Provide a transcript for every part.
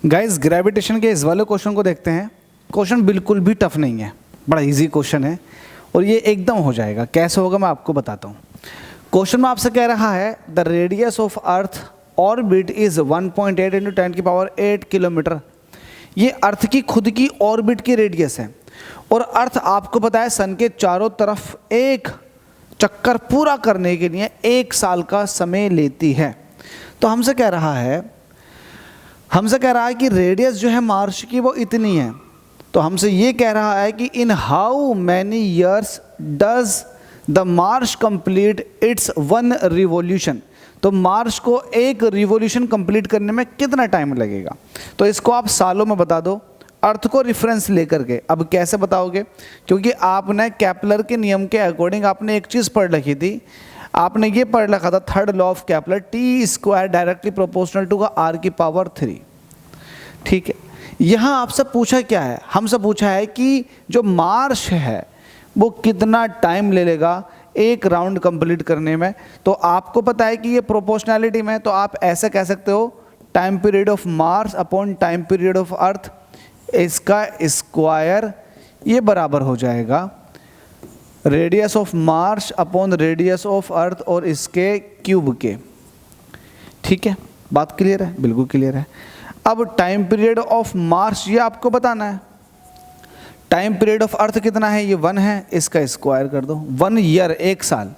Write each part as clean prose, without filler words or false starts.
Guys gravitation के इस वाले क्वेश्चन को देखते हैं। क्वेश्चन बिल्कुल भी टफ नहीं है, बड़ा इजी क्वेश्चन है और ये एकदम हो जाएगा। कैसे होगा मैं आपको बताता हूँ। क्वेश्चन में आपसे कह रहा है the radius of earth orbit is 1.8 × 10⁸ kilometre. ये अर्थ की खुद की ऑर्बिट की रेडियस है और अर्थ आपको पता है सन के चारों तरफ एक चक्कर पूरा करने के लिए 1 साल का समय लेती है। तो हमसे कह रहा है कि रेडियस जो है मार्स की वो इतनी है। तो हमसे ये कह रहा है कि in how many years does the Mars complete it's 1 revolution. तो मार्स को एक रिवॉल्यूशन कंप्लीट करने में कितना टाइम लगेगा। तो इसको आप सालों में बता दो, अर्थ को रेफरेंस लेकर के। अब कैसे बताओगे, क्योंकि आपने केपलर के नियम के अकॉर्डिंग आपने एक चीज़ पढ़ रखी थी। आपने ये पढ़ रखा था third law of Kepler, T² directly proportional to R⁻3। ठीक है, यहाँ आपसे पूछा क्या है, हमसे पूछा है कि जो मार्स है वो कितना टाइम ले लेगा एक राउंड कंप्लीट करने में। तो आपको पता है कि ये प्रोपोर्शनैलिटी में, तो आप ऐसे कह सकते हो time period of Mars upon time period of earth, इसका स्क्वायर ये बराबर हो जाएगा radius of Mars upon radius of earth और इसके क्यूब के। ठीक है, बात क्लियर है, बिल्कुल क्लियर है। अब टाइम पीरियड ऑफ मार्स ये आपको बताना है, टाइम पीरियड ऑफ अर्थ कितना है, ये 1 है, इसका स्क्वायर कर दो। 1 ईयर 1 साल।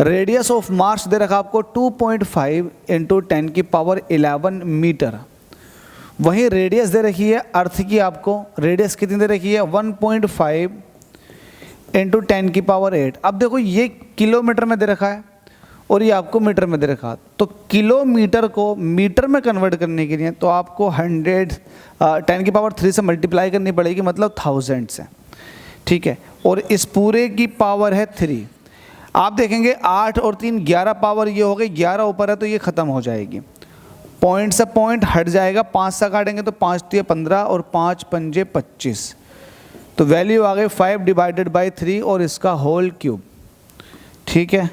रेडियस ऑफ मार्स दे रखा आपको 2.5 × 10⁻11 मीटर। वहीं रेडियस दे रखी है अर्थ की, आपको रेडियस कितनी दे रखी है 1.5 × 10⁸। अब देखो ये किलोमीटर में दे रखा है और ये आपको मीटर में दे रखा। तो किलोमीटर को मीटर में कन्वर्ट करने के लिए तो आपको 10⁻³ से मल्टीप्लाई करनी पड़ेगी, मतलब 1000 से। ठीक है, और इस पूरे की पावर है 3। आप देखेंगे 8 और 3 11 पावर ये हो गई, 11 ऊपर है तो ये ख़त्म हो जाएगी। पॉइंट से पॉइंट हट जाएगा, 5 से काटेंगे तो 5 × 15 और 5 × 5 = 25। तो वैल्यू आ गई 5/3 और इसका होल क्यूब। ठीक है,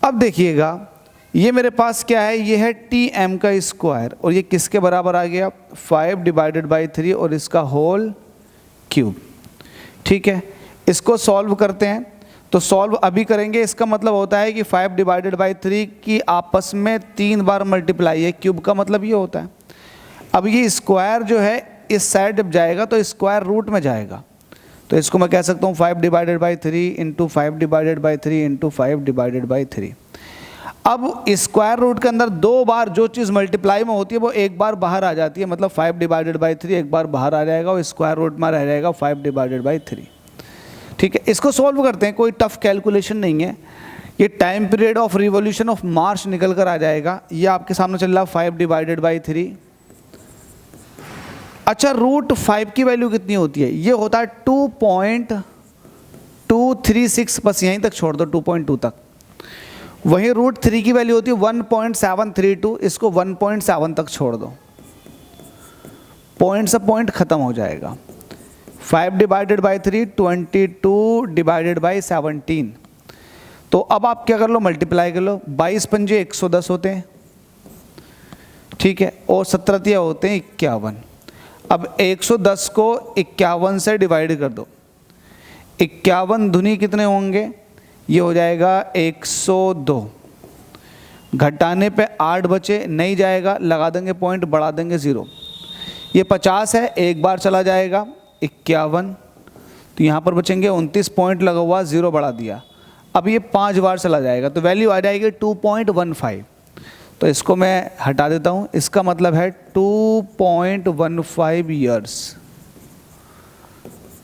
अब देखिएगा ये मेरे पास क्या है, ये है Tm का स्क्वायर और ये किसके बराबर आ गया 5/3 और इसका होल क्यूब। ठीक है, इसको सॉल्व करते हैं। तो सॉल्व अभी करेंगे, इसका मतलब होता है कि 5/3 की आपस में 3 बार मल्टीप्लाई है, क्यूब का मतलब ये होता है। अब ये स्क्वायर जो है इस साइड जब जाएगा तो स्क्वायर रूट में जाएगा, तो इसको मैं कह सकता हूँ 5/3 × 5/3 × 5/3। अब स्क्वायर रूट के अंदर 2 बार जो चीज़ मल्टीप्लाई में होती है वो एक बार बाहर आ जाती है, मतलब 5/3 एक बार बाहर आ जाएगा और स्क्वायर रूट में रह जाएगा 5/3। ठीक है, इसको सॉल्व करते हैं, कोई टफ कैलकुलेशन नहीं है। ये time period of revolution of Mars निकल कर आ जाएगा, ये आपके सामने चल रहा है 5/3। अच्छा, √5 की वैल्यू कितनी होती है, ये होता है 2.236, बस यहीं तक छोड़ दो 2.2 तक। वहीं √3 की वैल्यू होती है 1.732, इसको 1.7 तक छोड़ दो, पॉइंट से पॉइंट खत्म हो जाएगा। 5/3 22/17। तो अब आप क्या कर लो, मल्टीप्लाई कर लो। 22 × 5 = 110 होते हैं। ठीक है, और 17 होते हैं 51। अब 110 को 51 से डिवाइड कर दो, 51 दूनी कितने होंगे, ये हो जाएगा 102। घटाने पे 8 बचे, नहीं जाएगा, लगा देंगे पॉइंट, बढ़ा देंगे 0। ये 50 है, एक बार चला जाएगा 51, तो यहाँ पर बचेंगे 29 पॉइंट लगा हुआ, 0 बढ़ा दिया। अब ये 5 बार चला जाएगा तो वैल्यू आ जाएगी 2.15। तो इसको मैं हटा देता हूँ, इसका मतलब है 2.15 ईयर्स।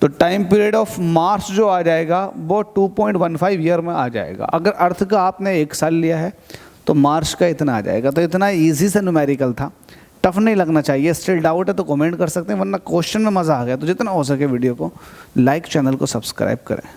तो टाइम पीरियड ऑफ मार्स जो आ जाएगा वो 2.15 ईयर में आ जाएगा। अगर अर्थ का आपने 1 साल लिया है तो मार्स का इतना आ जाएगा। तो इतना इजी से न्यूमेरिकल था, टफ नहीं लगना चाहिए। स्टिल डाउट है तो कमेंट कर सकते हैं, वरना क्वेश्चन में मज़ा आ गया तो जितना हो सके वीडियो को लाइक, चैनल को सब्सक्राइब करें।